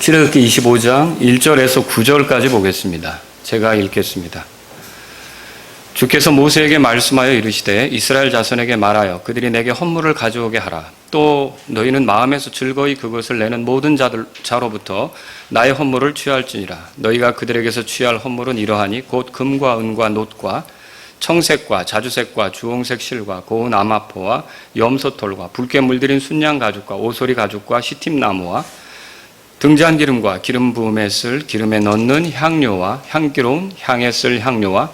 출애굽기 25장 1절에서 9절까지 보겠습니다. 제가 읽겠습니다. 주께서 모세에게 말씀하여 이르시되 이스라엘 자손에게 말하여 그들이 내게 헌물을 가져오게 하라. 또 너희는 마음에서 즐거이 그것을 내는 모든 자로부터 나의 헌물을 취할지니라. 너희가 그들에게서 취할 헌물은 이러하니 곧 금과 은과 놋과 청색과 자주색과 주홍색 실과 고운 암화포와 염소털과 붉게 물들인 순양 가죽과 오소리 가죽과 시팀나무와 등잔 기름과 기름 부음에 쓸 기름에 넣는 향료와 향기로운 향에 쓸 향료와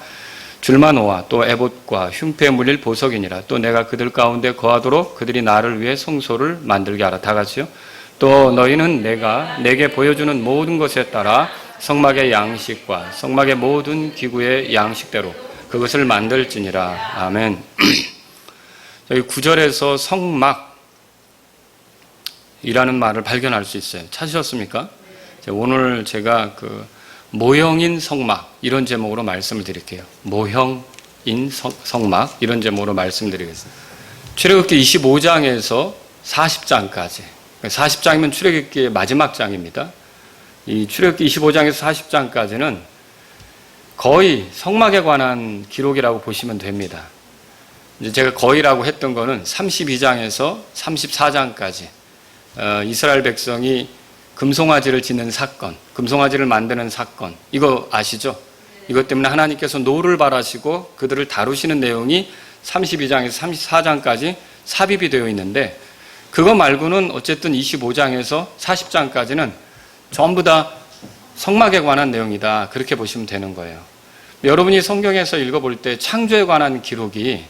줄마노와 또 에봇과 흉패에 물릴 보석이니라. 또 내가 그들 가운데 거하도록 그들이 나를 위해 성소를 만들게 하라. 다 같이요. 또 너희는 내가 내게 보여주는 모든 것에 따라 성막의 양식과 성막의 모든 기구의 양식대로 그것을 만들지니라. 아멘. 여기 9절에서 성막이라는 말을 발견할 수 있어요. 찾으셨습니까? 오늘 제가 모형인 성막 이런 제목으로 말씀을 드릴게요. 모형인 성막 이런 제목으로 말씀드리겠습니다. 출애굽기 25장에서 40장까지 40장이면 출애굽기의 마지막 장입니다. 이 출애굽기 25장에서 40장까지는 거의 성막에 관한 기록이라고 보시면 됩니다. 이제 제가 거의라고 했던 거는 32장에서 34장까지 이스라엘 백성이 금송아지를 짓는 사건, 금송아지를 만드는 사건, 이거 아시죠? 이것 때문에 하나님께서 노를 바라시고 그들을 다루시는 내용이 32장에서 34장까지 삽입이 되어 있는데 그거 말고는 어쨌든 25장에서 40장까지는 전부 다 성막에 관한 내용이다. 그렇게 보시면 되는 거예요. 여러분이 성경에서 읽어볼 때 창조에 관한 기록이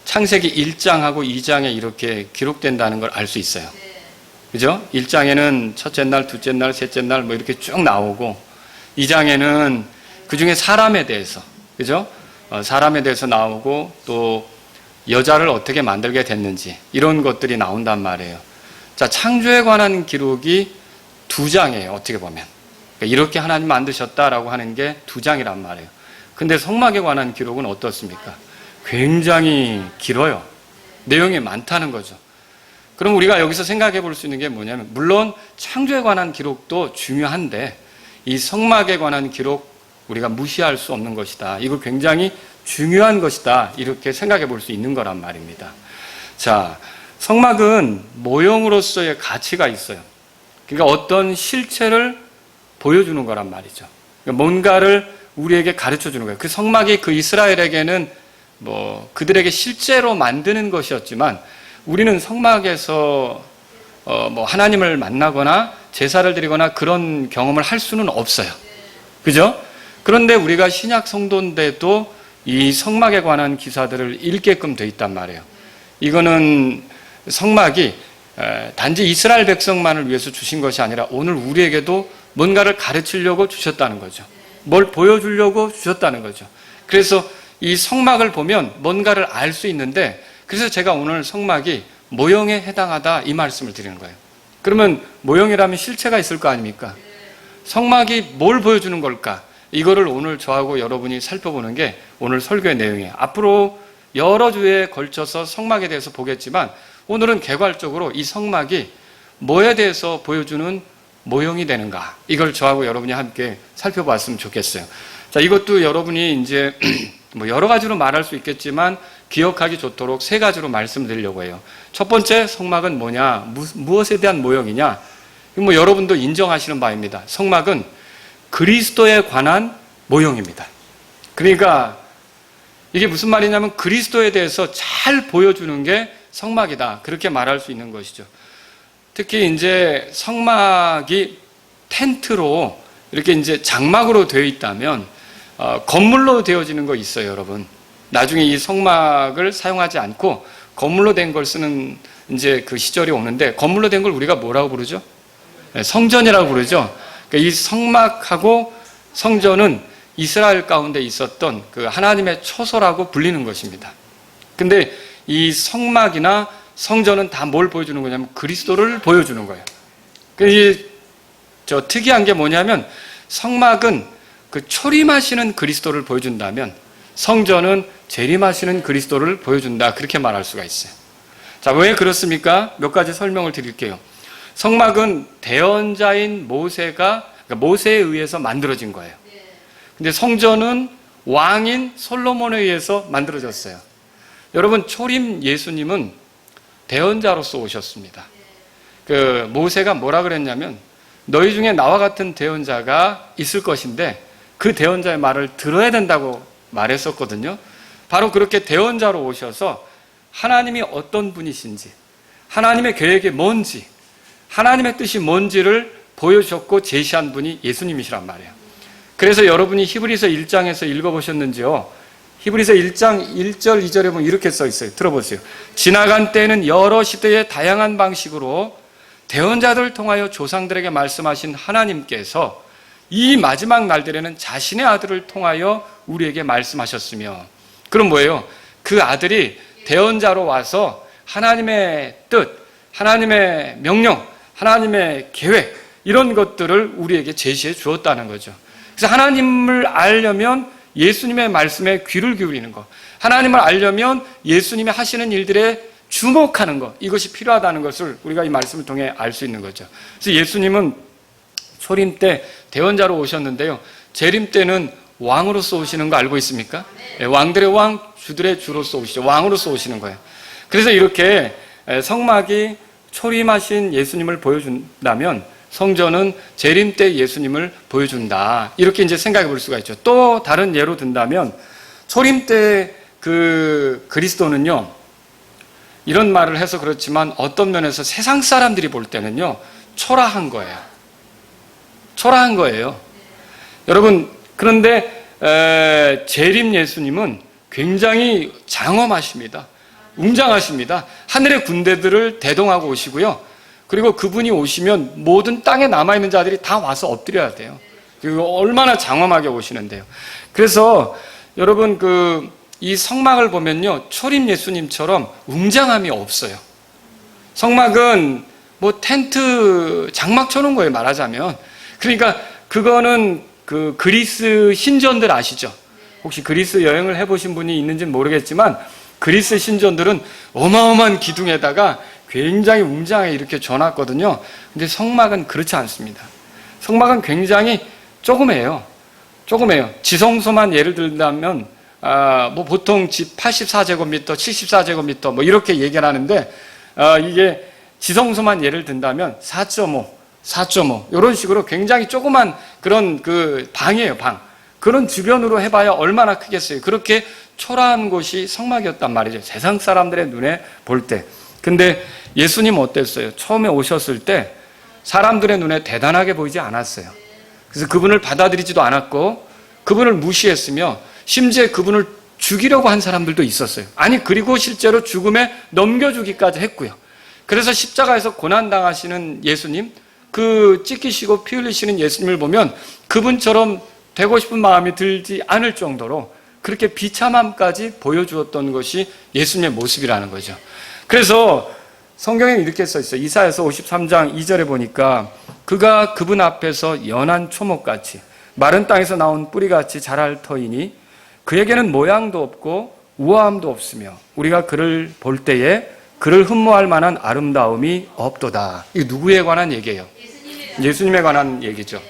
창세기 1장하고 2장에 이렇게 기록된다는 걸 알 수 있어요. 그죠? 1장에는 첫째 날, 둘째 날, 셋째 날 뭐 이렇게 쭉 나오고 2장에는 그 중에 사람에 대해서, 그죠? 사람에 대해서 나오고 또 여자를 어떻게 만들게 됐는지 이런 것들이 나온단 말이에요. 자, 창조에 관한 기록이 2장이에요. 어떻게 보면. 그러니까 이렇게 하나님 만드셨다라고 하는 게 2장이란 말이에요. 근데 성막에 관한 기록은 어떻습니까? 굉장히 길어요. 내용이 많다는 거죠. 그럼 우리가 여기서 생각해 볼 수 있는 게 뭐냐면 물론 창조에 관한 기록도 중요한데 이 성막에 관한 기록 우리가 무시할 수 없는 것이다. 이거 굉장히 중요한 것이다. 이렇게 생각해 볼 수 있는 거란 말입니다. 자, 성막은 모형으로서의 가치가 있어요. 그러니까 어떤 실체를 보여주는 거란 말이죠. 그러니까 뭔가를 우리에게 가르쳐 주는 거예요. 그 성막이 그 이스라엘에게는 그들에게 실제로 만드는 것이었지만 우리는 성막에서 하나님을 만나거나 제사를 드리거나 그런 경험을 할 수는 없어요. 그죠? 그런데 우리가 신약 성도인데도 이 성막에 관한 기사들을 읽게끔 돼 있단 말이에요. 이거는 성막이 단지 이스라엘 백성만을 위해서 주신 것이 아니라 오늘 우리에게도 뭔가를 가르치려고 주셨다는 거죠. 뭘 보여주려고 주셨다는 거죠. 그래서 이 성막을 보면 뭔가를 알 수 있는데 그래서 제가 오늘 성막이 모형에 해당하다 이 말씀을 드리는 거예요. 그러면 모형이라면 실체가 있을 거 아닙니까? 성막이 뭘 보여주는 걸까? 이거를 오늘 저하고 여러분이 살펴보는 게 오늘 설교의 내용이에요. 앞으로 여러 주에 걸쳐서 성막에 대해서 보겠지만 오늘은 개괄적으로 이 성막이 뭐에 대해서 보여주는 모형이 되는가? 이걸 저하고 여러분이 함께 살펴봤으면 좋겠어요. 자, 이것도 여러분이 이제 여러 가지로 말할 수 있겠지만 기억하기 좋도록 3가지로 말씀드리려고 해요. 첫 번째, 성막은 뭐냐? 무엇에 대한 모형이냐? 여러분도 인정하시는 바입니다. 성막은 그리스도에 관한 모형입니다. 그러니까 이게 무슨 말이냐면 그리스도에 대해서 잘 보여주는 게 성막이다. 그렇게 말할 수 있는 것이죠. 특히 이제 성막이 텐트로 이렇게 이제 장막으로 되어 있다면 건물로 되어지는 거 있어요, 여러분. 나중에 이 성막을 사용하지 않고 건물로 된 걸 쓰는 이제 그 시절이 오는데 건물로 된 걸 우리가 뭐라고 부르죠? 성전이라고 부르죠. 그러니까 이 성막하고 성전은 이스라엘 가운데 있었던 그 하나님의 처소라고 불리는 것입니다. 근데 이 성막이나 성전은 다 뭘 보여주는 거냐면 그리스도를 보여주는 거예요. 특이한 게 뭐냐면 성막은 그 초림하시는 그리스도를 보여준다면 성전은 재림하시는 그리스도를 보여준다. 그렇게 말할 수가 있어요. 자, 왜 그렇습니까? 몇 가지 설명을 드릴게요. 성막은 대언자인 모세가, 그러니까 모세에 의해서 만들어진 거예요. 근데 성전은 왕인 솔로몬에 의해서 만들어졌어요. 여러분, 초림 예수님은 대언자로서 오셨습니다. 그 모세가 뭐라 그랬냐면, 너희 중에 나와 같은 대언자가 있을 것인데 그 대언자의 말을 들어야 된다고 말했었거든요. 바로 그렇게 대언자로 오셔서 하나님이 어떤 분이신지, 하나님의 계획이 뭔지, 하나님의 뜻이 뭔지를 보여주셨고 제시한 분이 예수님이시란 말이에요. 그래서 여러분이 히브리서 1장에서 읽어보셨는지요? 히브리서 1장 1절 2절에 보면 이렇게 써 있어요. 들어보세요. 지나간 때에는 여러 시대의 다양한 방식으로 대언자들을 통하여 조상들에게 말씀하신 하나님께서 이 마지막 날들에는 자신의 아들을 통하여 우리에게 말씀하셨으며, 그럼 뭐예요? 그 아들이 대언자로 와서 하나님의 뜻, 하나님의 명령, 하나님의 계획, 이런 것들을 우리에게 제시해 주었다는 거죠. 그래서 하나님을 알려면 예수님의 말씀에 귀를 기울이는 것, 하나님을 알려면 예수님이 하시는 일들에 주목하는 것, 이것이 필요하다는 것을 우리가 이 말씀을 통해 알 수 있는 거죠. 그래서 예수님은 초림 때 대언자로 오셨는데요, 재림 때는 왕으로서 오시는 거 알고 있습니까? 왕들의 왕, 주들의 주로서 오시죠. 왕으로서 오시는 거예요. 그래서 이렇게 성막이 초림하신 예수님을 보여준다면 성전은 재림 때 예수님을 보여준다, 이렇게 이제 생각해 볼 수가 있죠. 또 다른 예로 든다면 초림 때 그 그리스도는요, 이런 말을 해서 그렇지만 어떤 면에서 세상 사람들이 볼 때는요, 초라한 거예요. 초라한 거예요. 여러분, 그런데 재림 예수님은 굉장히 장엄하십니다. 웅장하십니다. 하늘의 군대들을 대동하고 오시고요. 그리고 그분이 오시면 모든 땅에 남아있는 자들이 다 와서 엎드려야 돼요. 그리고 얼마나 장엄하게 오시는데요. 그래서 여러분, 이 성막을 보면요, 초림 예수님처럼 웅장함이 없어요. 성막은 뭐 텐트 장막 쳐놓은 거예요, 말하자면. 그러니까 그거는 그 그리스 신전들 아시죠? 혹시 그리스 여행을 해보신 분이 있는지는 모르겠지만 그리스 신전들은 어마어마한 기둥에다가 굉장히 웅장하게 이렇게 져놨거든요. 근데 성막은 그렇지 않습니다. 성막은 굉장히 조그매요. 지성소만 예를 들자면 뭐 보통 집 84제곱미터, 74제곱미터 뭐 이렇게 얘기를 하는데 이게 지성소만 예를 든다면 4.5 이런 식으로 굉장히 조그만 그런 그 방이에요, 방. 그런 주변으로 해봐야 얼마나 크겠어요. 그렇게 초라한 곳이 성막이었단 말이죠, 세상 사람들의 눈에 볼 때. 근데 예수님 어땠어요? 처음에 오셨을 때 사람들의 눈에 대단하게 보이지 않았어요. 그래서 그분을 받아들이지도 않았고 그분을 무시했으며 심지어 그분을 죽이려고 한 사람들도 있었어요. 아니, 그리고 실제로 죽음에 넘겨주기까지 했고요. 그래서 십자가에서 고난당하시는 예수님, 그 찢기시고 피 흘리시는 예수님을 보면 그분처럼 되고 싶은 마음이 들지 않을 정도로 그렇게 비참함까지 보여주었던 것이 예수님의 모습이라는 거죠. 그래서 성경에 이렇게 써 있어요. 이사야서 53장 2절에 보니까 그가 그분 앞에서 연한 초목같이 마른 땅에서 나온 뿌리같이 자랄 터이니 그에게는 모양도 없고 우아함도 없으며 우리가 그를 볼 때에 그를 흠모할 만한 아름다움이 없도다. 이게 누구에 관한 얘기예요? 예수님에 관한 얘기죠.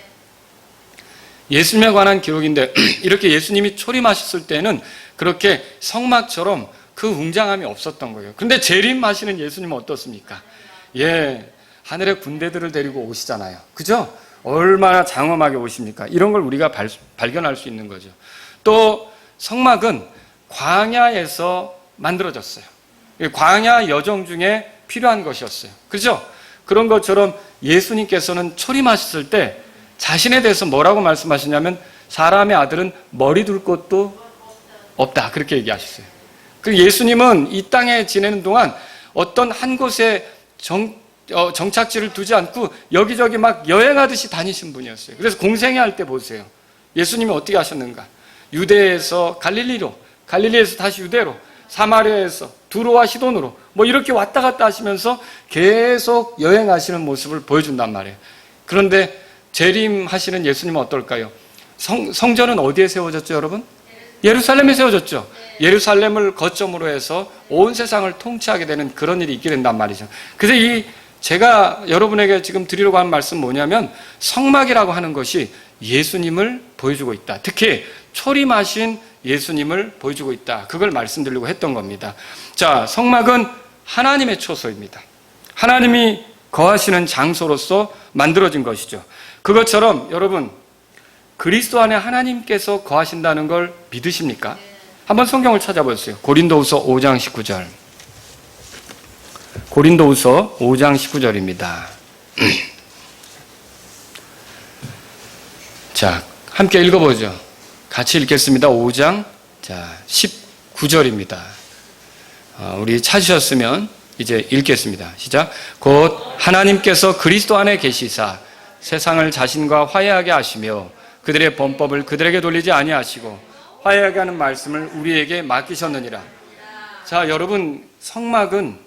예수님에 관한 기록인데 이렇게 예수님이 초림하셨을 때는 그렇게 성막처럼 그 웅장함이 없었던 거예요. 그런데 재림하시는 예수님은 어떻습니까? 하늘의 군대들을 데리고 오시잖아요. 그죠? 얼마나 장엄하게 오십니까? 이런 걸 우리가 발견할 수 있는 거죠. 또 성막은 광야에서 만들어졌어요. 광야 여정 중에 필요한 것이었어요. 그죠? 그런 것처럼 예수님께서는 초림하셨을 때 자신에 대해서 뭐라고 말씀하시냐면 사람의 아들은 머리 둘 곳도 없다, 그렇게 얘기하셨어요. 그 예수님은 이 땅에 지내는 동안 어떤 한 곳에 정착지를 두지 않고 여기저기 막 여행하듯이 다니신 분이었어요. 그래서 공생애 할 때 보세요. 예수님이 어떻게 하셨는가? 유대에서 갈릴리로, 갈릴리에서 다시 유대로, 사마리아에서 두로와 시돈으로 뭐 이렇게 왔다 갔다 하시면서 계속 여행하시는 모습을 보여준단 말이에요. 그런데 재림하시는 예수님은 어떨까요? 성전은 어디에 세워졌죠, 여러분? 예루살렘에 세워졌죠. 예루살렘을 거점으로 해서 온 세상을 통치하게 되는 그런 일이 있게 된단 말이죠. 그래서 이 제가 여러분에게 지금 드리려고 하는 말씀 뭐냐면 성막이라고 하는 것이 예수님을 보여주고 있다. 특히 초림하신 예수님을 보여주고 있다. 그걸 말씀드리려고 했던 겁니다. 자, 성막은 하나님의 초소입니다. 하나님이 거하시는 장소로서 만들어진 것이죠. 그것처럼 여러분 그리스도 안에 하나님께서 거하신다는 걸 믿으십니까? 한번 성경을 찾아보세요. 고린도후서 5장 19절. 고린도후서 5장 19절입니다. 자, 함께 읽어보죠. 같이 읽겠습니다. 5장 19절입니다. 우리 찾으셨으면 이제 읽겠습니다. 시작. 곧 하나님께서 그리스도 안에 계시사 세상을 자신과 화해하게 하시며 그들의 범법을 그들에게 돌리지 아니하시고 화해하게 하는 말씀을 우리에게 맡기셨느니라. 자, 여러분 성막은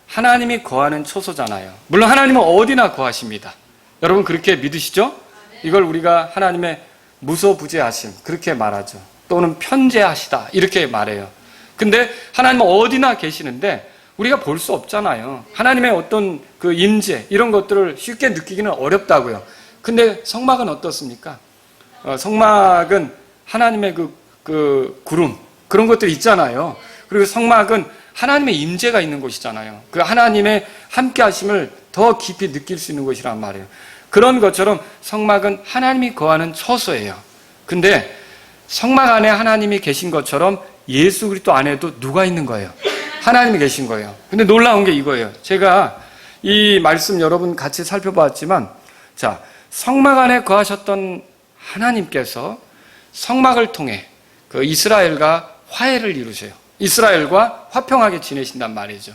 하나님이 거하는 초소잖아요. 물론 하나님은 어디나 거하십니다. 여러분 그렇게 믿으시죠? 이걸 우리가 하나님의 무소부재하심 그렇게 말하죠. 또는 편재하시다 이렇게 말해요. 근데 하나님은 어디나 계시는데 우리가 볼 수 없잖아요. 하나님의 어떤 그 임재 이런 것들을 쉽게 느끼기는 어렵다고요. 근데 성막은 어떻습니까? 성막은 하나님의 그 구름 그런 것들이 있잖아요. 그리고 성막은 하나님의 임재가 있는 곳이잖아요. 그 하나님의 함께하심을 더 깊이 느낄 수 있는 곳이란 말이에요. 그런 것처럼 성막은 하나님이 거하는 처소예요. 근데 성막 안에 하나님이 계신 것처럼 예수 그리스도 안에도 누가 있는 거예요? 하나님이 계신 거예요. 근데 놀라운 게 이거예요. 제가 이 말씀 여러분 같이 살펴봤지만, 자, 성막 안에 거하셨던 하나님께서 성막을 통해 그 이스라엘과 화해를 이루세요. 이스라엘과 화평하게 지내신단 말이죠.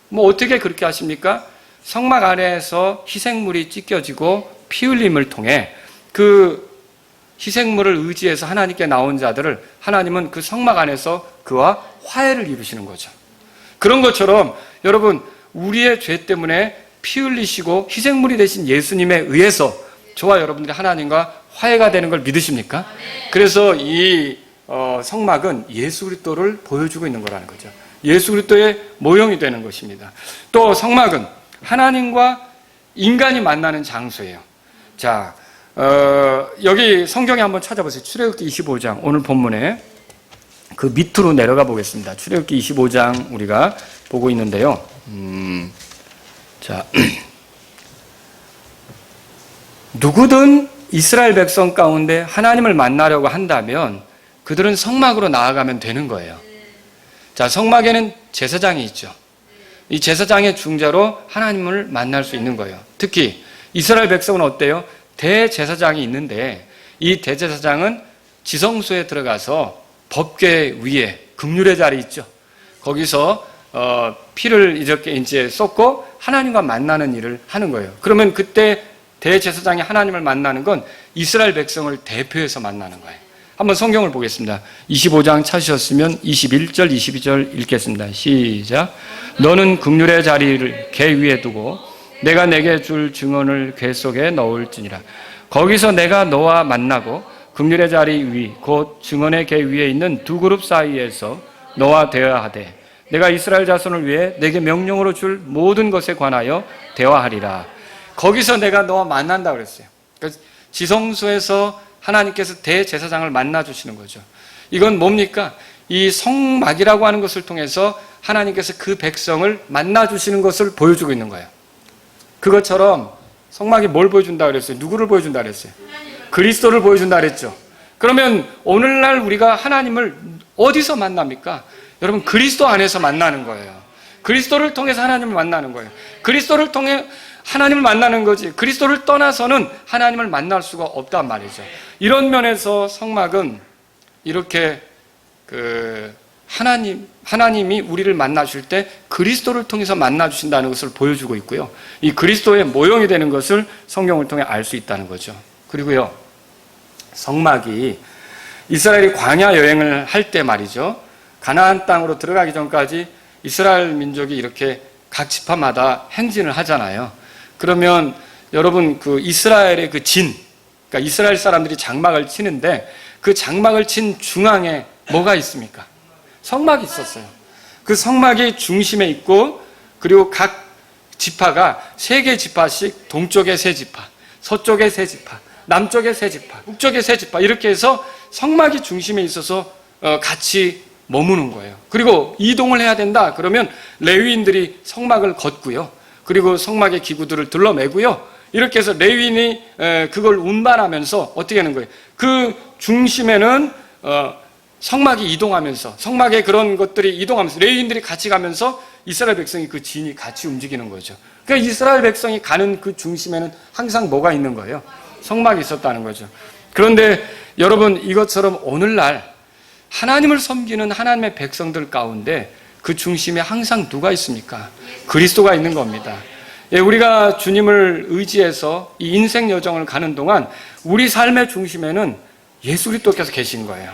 뭐 어떻게 그렇게 하십니까? 성막 안에서 희생물이 찢겨지고 피 흘림을 통해 그 희생물을 의지해서 하나님께 나온 자들을 하나님은 그 성막 안에서 그와 화해를 이루시는 거죠. 그런 것처럼 여러분 우리의 죄 때문에 피 흘리시고 희생물이 되신 예수님에 의해서 저와 여러분들이 하나님과 화해가 되는 걸 믿으십니까? 그래서 이 성막은 예수 그리스도를 보여주고 있는 거라는 거죠. 예수 그리스도의 모형이 되는 것입니다. 또 성막은 하나님과 인간이 만나는 장소예요. 자, 여기 성경에 한번 찾아보세요. 출애굽기 25장 오늘 본문에 그 밑으로 내려가 보겠습니다. 출애굽기 25장 우리가 보고 있는데요. 자, 누구든 이스라엘 백성 가운데 하나님을 만나려고 한다면 그들은 성막으로 나아가면 되는 거예요. 자, 성막에는 제사장이 있죠. 이 제사장의 중재로 하나님을 만날 수 있는 거예요. 특히 이스라엘 백성은 어때요? 대제사장이 있는데 이 대제사장은 지성소에 들어가서 법궤 위에 긍휼의 자리 있죠. 거기서 피를 이렇게 이제 쏟고 하나님과 만나는 일을 하는 거예요. 그러면 그때 대제사장이 하나님을 만나는 건 이스라엘 백성을 대표해서 만나는 거예요. 한번 성경을 보겠습니다. 25장 찾으셨으면 21절, 22절 읽겠습니다. 시작. 너는 긍휼의 자리를 궤 위에 두고 내가 내게 줄 증언을 궤 속에 넣을지니라. 거기서 내가 너와 만나고 긍휼의 자리 위 곧 증언의 궤 위에 있는 두 그룹 사이에서 너와 대화하되 내가 이스라엘 자손을 위해 내게 명령으로 줄 모든 것에 관하여 대화하리라. 거기서 내가 너와 만난다 그랬어요. 그러니까 지성소에서 하나님께서 대제사장을 만나 주시는 거죠. 이건 뭡니까? 이 성막이라고 하는 것을 통해서 하나님께서 그 백성을 만나 주시는 것을 보여주고 있는 거예요. 그것처럼 성막이 뭘 보여준다 그랬어요? 누구를 보여준다 그랬어요? 그리스도를 보여준다 그랬죠. 그러면 오늘날 우리가 하나님을 어디서 만납니까? 여러분 그리스도 안에서 만나는 거예요. 그리스도를 통해서 하나님을 만나는 거예요. 그리스도를 통해 하나님을 만나는 거지 그리스도를 떠나서는 하나님을 만날 수가 없단 말이죠. 이런 면에서 성막은 이렇게 하나님이 우리를 만나실 때 그리스도를 통해서 만나주신다는 것을 보여주고 있고요. 이 그리스도의 모형이 되는 것을 성경을 통해 알 수 있다는 거죠. 그리고요, 성막이 이스라엘이 광야 여행을 할 때 말이죠. 가나안 땅으로 들어가기 전까지 이스라엘 민족이 이렇게 각 지파마다 행진을 하잖아요. 그러면 여러분 그 이스라엘의 그 그러니까 이스라엘 사람들이 장막을 치는데 그 장막을 친 중앙에 뭐가 있습니까? 성막이 있었어요. 그 성막이 중심에 있고 그리고 각 지파가 3개 지파씩 동쪽에 3지파, 서쪽에 3지파, 남쪽에 3지파, 북쪽에 3지파 이렇게 해서 성막이 중심에 있어서 같이 머무는 거예요. 그리고 이동을 해야 된다 그러면 레위인들이 성막을 걷고요. 그리고 성막의 기구들을 둘러매고요. 이렇게 해서 레위인이 그걸 운반하면서 어떻게 하는 거예요? 그 중심에는 성막이 이동하면서 성막의 그런 것들이 이동하면서 레위인들이 같이 가면서 이스라엘 백성이 그 진이 같이 움직이는 거죠. 그러니까 이스라엘 백성이 가는 그 중심에는 항상 뭐가 있는 거예요? 성막이 있었다는 거죠. 그런데 여러분 이것처럼 오늘날 하나님을 섬기는 하나님의 백성들 가운데 그 중심에 항상 누가 있습니까? 그리스도가 있는 겁니다. 예, 우리가 주님을 의지해서 이 인생 여정을 가는 동안 우리 삶의 중심에는 예수 그리스도께서 계신 거예요.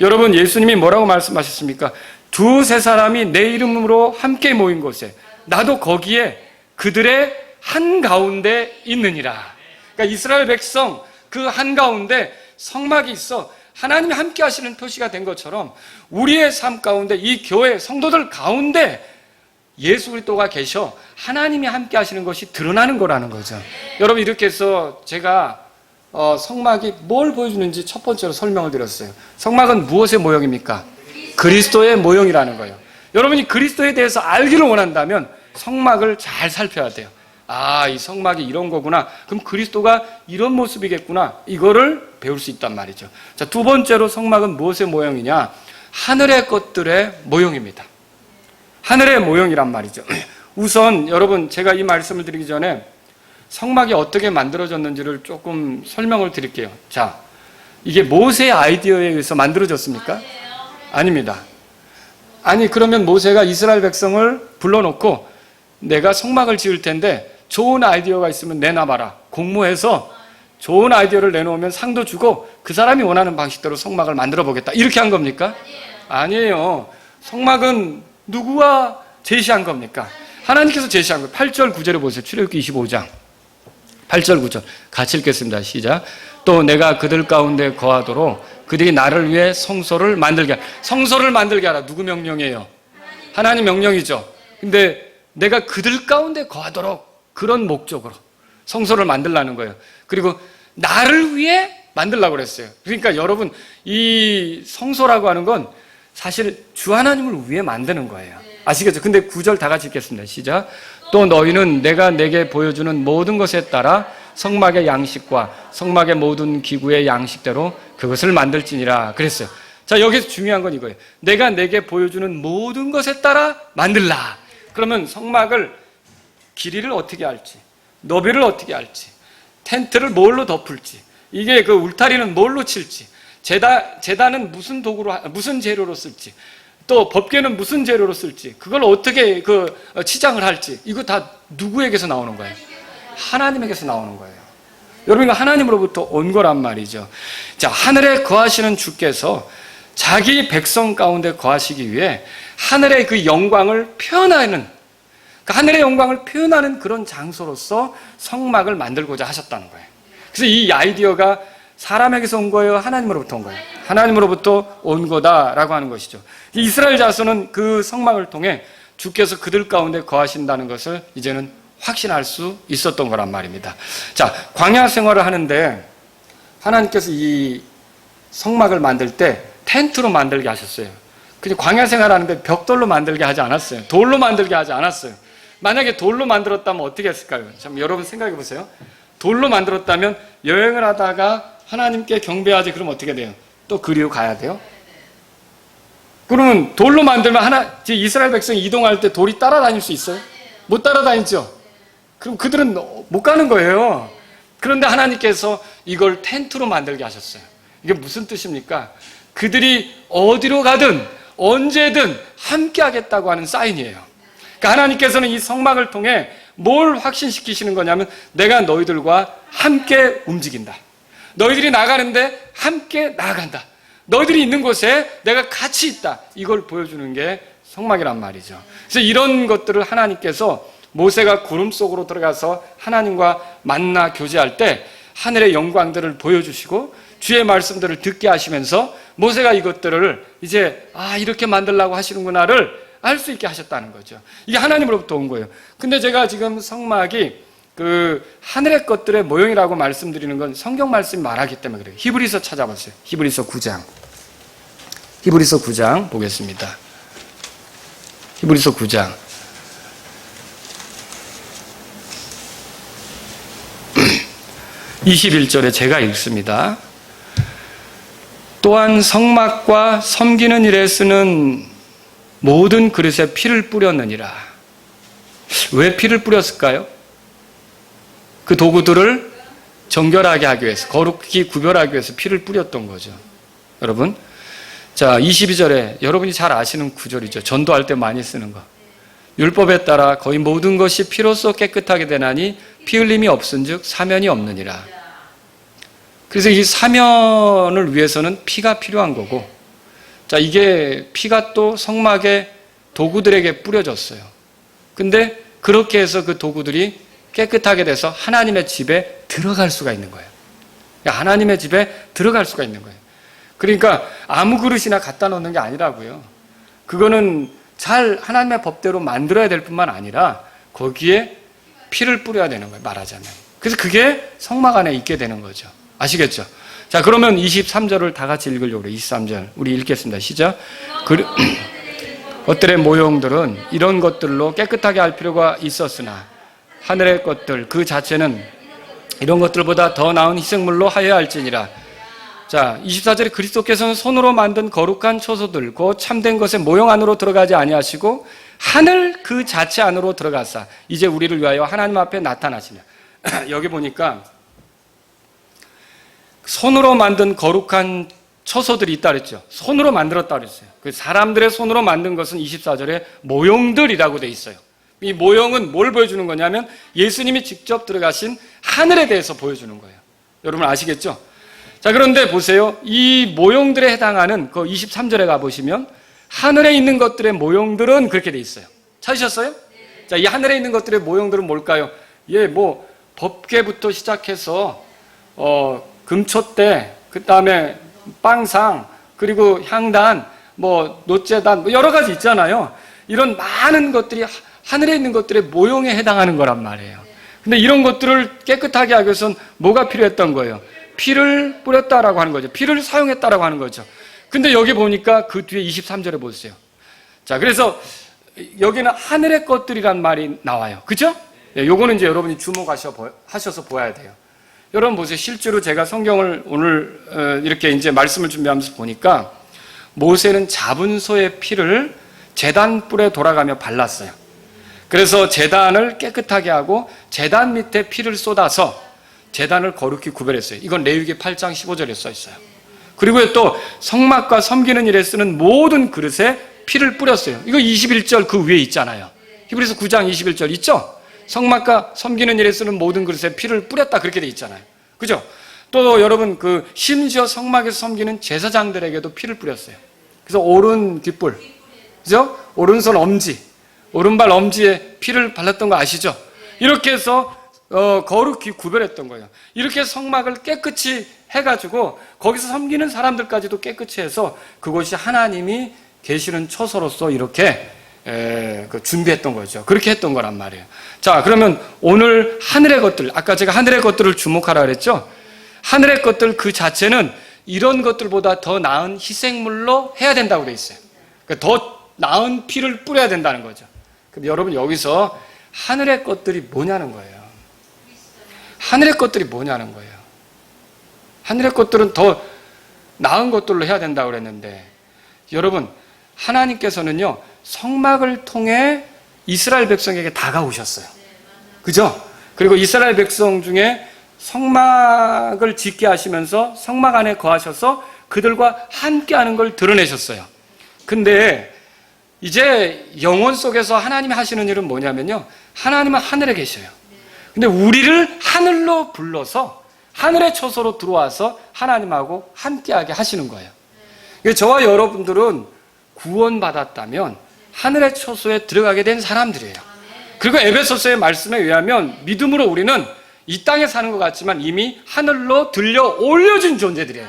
여러분 예수님이 뭐라고 말씀하셨습니까? 2-3 사람이 내 이름으로 함께 모인 곳에 나도 거기에 그들의 한가운데 있느니라. 그러니까 이스라엘 백성 그 한가운데 성막이 있어 하나님이 함께 하시는 표시가 된 것처럼 우리의 삶 가운데 이 교회 성도들 가운데 예수 그리스도가 계셔 하나님이 함께 하시는 것이 드러나는 거라는 거죠. 여러분 이렇게 해서 제가 성막이 뭘 보여주는지 첫 번째로 설명을 드렸어요. 성막은 무엇의 모형입니까? 그리스도의 모형이라는 거예요. 여러분이 그리스도에 대해서 알기를 원한다면 성막을 잘 살펴야 돼요. 아, 이 성막이 이런 거구나. 그럼 그리스도가 이런 모습이겠구나. 이거를 배울 수 있단 말이죠. 자, 2번째로 성막은 무엇의 모형이냐? 하늘의 것들의 모형입니다. 하늘의 모형이란 말이죠. 우선 여러분 제가 이 말씀을 드리기 전에 성막이 어떻게 만들어졌는지를 조금 설명을 드릴게요. 자, 이게 모세의 아이디어에 의해서 만들어졌습니까? 아닙니다. 아니 그러면 모세가 이스라엘 백성을 불러놓고 내가 성막을 지을 텐데 좋은 아이디어가 있으면 내놔봐라. 공모해서 좋은 아이디어를 내놓으면 상도 주고 그 사람이 원하는 방식대로 성막을 만들어 보겠다. 이렇게 한 겁니까? 아니에요. 성막은 누구가 제시한 겁니까? 하나님께서 제시한 거예요. 8절 9절에 보세요. 출애굽기 25장 8절 9절 같이 읽겠습니다. 시작. 또 내가 그들 가운데 거하도록 그들이 나를 위해 성소를 만들게 하라. 성소를 만들게 하라. 누구 명령이에요? 하나님 명령이죠. 근데 내가 그들 가운데 거하도록 그런 목적으로 성소를 만들라는 거예요. 그리고 나를 위해 만들라고 그랬어요. 그러니까 여러분 이 성소라고 하는 건 사실 주 하나님을 위해 만드는 거예요. 아시겠죠? 근데 9절 다 같이 읽겠습니다. 시작. 또 너희는 내가 내게 보여주는 모든 것에 따라 성막의 양식과 성막의 모든 기구의 양식대로 그것을 만들지니라 그랬어요. 자, 여기서 중요한 건 이거예요. 내가 내게 보여주는 모든 것에 따라 만들라. 그러면 성막을 길이를 어떻게 할지, 너비를 어떻게 할지, 텐트를 뭘로 덮을지, 이게 그 울타리는 뭘로 칠지, 제단은 무슨 도구로, 무슨 재료로 쓸지, 또 법궤는 무슨 재료로 쓸지, 그걸 어떻게 치장을 할지, 이거 다 누구에게서 나오는 거예요? 하나님에게서 나오는 거예요. 여러분, 이거 하나님으로부터 온 거란 말이죠. 자, 하늘에 거하시는 주께서 자기 백성 가운데 거하시기 위해 하늘의 그 영광을 표현하는, 하늘의 영광을 표현하는 그런 장소로서 성막을 만들고자 하셨다는 거예요. 그래서 이 아이디어가 사람에게서 온 거예요? 하나님으로부터 온 거예요? 하나님으로부터 온 거다라고 하는 것이죠. 이스라엘 자손은 그 성막을 통해 주께서 그들 가운데 거하신다는 것을 이제는 확신할 수 있었던 거란 말입니다. 자, 광야 생활을 하는데 하나님께서 이 성막을 만들 때 텐트로 만들게 하셨어요. 근데 광야 생활하는데 벽돌로 만들게 하지 않았어요. 돌로 만들게 하지 않았어요. 만약에 돌로 만들었다면 어떻게 했을까요? 참 여러분 생각해 보세요. 돌로 만들었다면 여행을 하다가 하나님께 경배하지 그러면 어떻게 돼요? 또 그리로 가야 돼요? 그러면 돌로 만들면 이스라엘 백성이 이동할 때 돌이 따라다닐 수 있어요? 못 따라다니죠? 그럼 그들은 못 가는 거예요. 그런데 하나님께서 이걸 텐트로 만들게 하셨어요. 이게 무슨 뜻입니까? 그들이 어디로 가든 언제든 함께 하겠다고 하는 사인이에요. 그러니까 하나님께서는 이 성막을 통해 뭘 확신시키시는 거냐면 내가 너희들과 함께 움직인다. 너희들이 나가는데 함께 나아간다. 너희들이 있는 곳에 내가 같이 있다. 이걸 보여주는 게 성막이란 말이죠. 그래서 이런 것들을 하나님께서 모세가 구름 속으로 들어가서 하나님과 만나 교제할 때 하늘의 영광들을 보여주시고 주의 말씀들을 듣게 하시면서 모세가 이것들을 이제 이렇게 만들라고 하시는구나를 알 수 있게 하셨다는 거죠. 이게 하나님으로부터 온 거예요. 근데 제가 지금 성막이 그 하늘의 것들의 모형이라고 말씀드리는 건 성경 말씀이 말하기 때문에 그래요. 히브리서 찾아보세요. 히브리서 9장. 히브리서 9장 보겠습니다. 히브리서 9장. 21절에 제가 읽습니다. 또한 성막과 섬기는 일에 쓰는 모든 그릇에 피를 뿌렸느니라. 왜 피를 뿌렸을까요? 그 도구들을 정결하게 하기 위해서, 거룩히 구별하기 위해서 피를 뿌렸던 거죠. 여러분, 자 22절에 여러분이 잘 아시는 구절이죠. 전도할 때 많이 쓰는 거. 율법에 따라 거의 모든 것이 피로써 깨끗하게 되나니 피 흘림이 없은즉 사면이 없느니라. 그래서 이 사면을 위해서는 피가 필요한 거고, 자 이게 피가 또 성막의 도구들에게 뿌려졌어요. 근데 그렇게 해서 그 도구들이 깨끗하게 돼서 하나님의 집에 들어갈 수가 있는 거예요. 하나님의 집에 들어갈 수가 있는 거예요. 그러니까 아무 그릇이나 갖다 놓는 게 아니라고요. 그거는 잘 하나님의 법대로 만들어야 될 뿐만 아니라 거기에 피를 뿌려야 되는 거예요. 말하자면. 그래서 그게 성막 안에 있게 되는 거죠. 아시겠죠? 자, 그러면 23절을 다 같이 읽으려고 그래요. 23절. 우리 읽겠습니다. 시작. 것들의 모형들은 이런 것들로 깨끗하게 할 필요가 있었으나 하늘의 것들 그 자체는 이런 것들보다 더 나은 희생물로 하여야 할지니라. 자, 24절에 그리스도께서는 손으로 만든 거룩한 초소들 곧 참된 것의 모형 안으로 들어가지 아니하시고 하늘 그 자체 안으로 들어가사 이제 우리를 위하여 하나님 앞에 나타나시냐. 여기 보니까 손으로 만든 거룩한 초소들이 있다 그랬죠. 손으로 만들었다 그랬어요. 그 사람들의 손으로 만든 것은 24절에 모형들이라고 돼 있어요. 이 모형은 뭘 보여주는 거냐면 예수님이 직접 들어가신 하늘에 대해서 보여주는 거예요. 여러분 아시겠죠? 자, 그런데 보세요. 이 모형들에 해당하는 그 23절에 가보시면 하늘에 있는 것들의 모형들은 그렇게 돼 있어요. 찾으셨어요? 자, 이 하늘에 있는 것들의 모형들은 뭘까요? 예, 뭐 법궤부터 시작해서 금촛대, 그 다음에 빵상, 그리고 향단, 뭐 노제단, 뭐 여러 가지 있잖아요. 이런 많은 것들이 하늘에 있는 것들의 모형에 해당하는 거란 말이에요. 근데 이런 것들을 깨끗하게 하기 위해서는 뭐가 필요했던 거예요? 피를 뿌렸다라고 하는 거죠. 피를 사용했다라고 하는 거죠. 근데 여기 보니까 그 뒤에 23절에 보세요. 자, 그래서 여기는 하늘의 것들이란 말이 나와요. 그죠? 네, 요거는 이제 여러분이 주목하셔서 보아야 돼요. 여러분 보세요. 실제로 제가 성경을 오늘 이렇게 이제 말씀을 준비하면서 보니까 모세는 잡은 소의 피를 제단 뿔에 돌아가며 발랐어요. 그래서 제단을 깨끗하게 하고 제단 밑에 피를 쏟아서 제단을 거룩히 구별했어요. 이건 레위기 8장 15절에 써 있어요. 그리고 또 성막과 섬기는 일에 쓰는 모든 그릇에 피를 뿌렸어요. 이거 21절 그 위에 있잖아요. 히브리서 9장 21절 있죠? 성막과 섬기는 일에 쓰는 모든 그릇에 피를 뿌렸다 그렇게 돼 있잖아요. 그죠? 또 여러분 그 심지어 성막에서 섬기는 제사장들에게도 피를 뿌렸어요. 그래서 오른 귓불, 그죠? 오른손 엄지, 오른발 엄지에 피를 발랐던 거 아시죠? 이렇게 해서 거룩히 구별했던 거예요. 이렇게 성막을 깨끗이 해가지고 거기서 섬기는 사람들까지도 깨끗이 해서 그것이 하나님이 계시는 처소로서 이렇게 준비했던 거죠. 그렇게 했던 거란 말이에요. 자, 그러면 오늘 하늘의 것들, 아까 제가 하늘의 것들을 주목하라 그랬죠? 하늘의 것들 그 자체는 이런 것들보다 더 나은 희생물로 해야 된다고 돼 있어요. 그러니까 더 나은 피를 뿌려야 된다는 거죠. 근데 여러분 여기서 하늘의 것들이 뭐냐는 거예요. 하늘의 것들이 뭐냐는 거예요. 하늘의 것들은 더 나은 것들로 해야 된다고 그랬는데 여러분 하나님께서는요 성막을 통해 이스라엘 백성에게 다가오셨어요. 그죠? 그리고 이스라엘 백성 중에 성막을 짓게 하시면서 성막 안에 거하셔서 그들과 함께하는 걸 드러내셨어요. 근데 이제 영혼 속에서 하나님이 하시는 일은 뭐냐면요 하나님은 하늘에 계셔요. 근데 우리를 하늘로 불러서 하늘의 처소로 들어와서 하나님하고 함께하게 하시는 거예요. 저와 여러분들은 구원받았다면 하늘의 처소에 들어가게 된 사람들이에요. 그리고 에베소서의 말씀에 의하면 믿음으로 우리는 이 땅에 사는 것 같지만 이미 하늘로 들려 올려진 존재들이에요.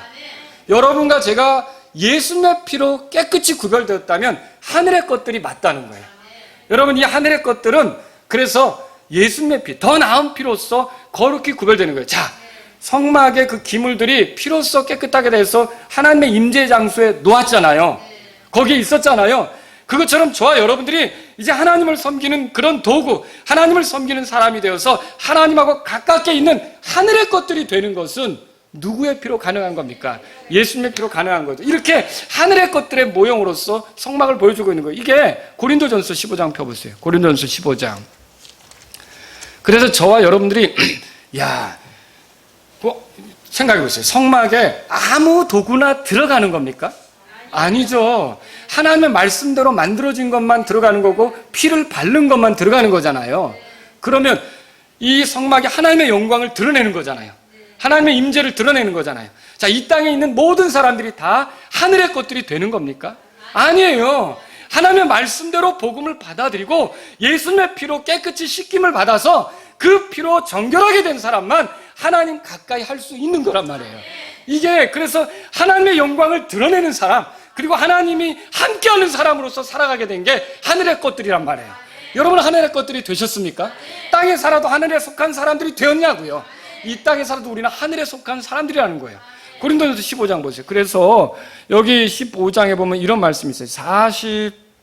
여러분과 제가 예수님의 피로 깨끗이 구별되었다면 하늘의 것들이 맞다는 거예요. 여러분, 이 하늘의 것들은 그래서 예수님의 피, 더 나은 피로써 거룩히 구별되는 거예요. 자, 성막의 그 기물들이 피로써 깨끗하게 돼서 하나님의 임재 장소에 놓았잖아요. 거기에 있었잖아요. 그것처럼 저와 여러분들이 이제 하나님을 섬기는 그런 도구, 하나님을 섬기는 사람이 되어서 하나님하고 가깝게 있는 하늘의 것들이 되는 것은 누구의 피로 가능한 겁니까? 예수님의 피로 가능한 거죠. 이렇게 하늘의 것들의 모형으로서 성막을 보여주고 있는 거예요. 이게 고린도전서 15장 펴보세요. 고린도전서 15장. 그래서 저와 여러분들이 생각해 보세요. 성막에 아무 도구나 들어가는 겁니까? 아니죠. 하나님의 말씀대로 만들어진 것만 들어가는 거고 피를 바른 것만 들어가는 거잖아요. 그러면 이 성막이 하나님의 영광을 드러내는 거잖아요. 하나님의 임재를 드러내는 거잖아요. 자, 이 땅에 있는 모든 사람들이 다 하늘의 것들이 되는 겁니까? 아니에요. 하나님의 말씀대로 복음을 받아들이고 예수님의 피로 깨끗이 씻김을 받아서 그 피로 정결하게 된 사람만 하나님 가까이 할 수 있는 거란 말이에요. 이게 그래서 하나님의 영광을 드러내는 사람, 그리고 하나님이 함께하는 사람으로서 살아가게 된 게 하늘의 것들이란 말이에요. 여러분, 하늘의 것들이 되셨습니까? 땅에 살아도 하늘에 속한 사람들이 되었냐고요. 이 땅에 살아도 우리는 하늘에 속한 사람들이라는 거예요. 고린도전서 15장 보세요. 그래서 여기 15장에 보면 이런 말씀이 있어요.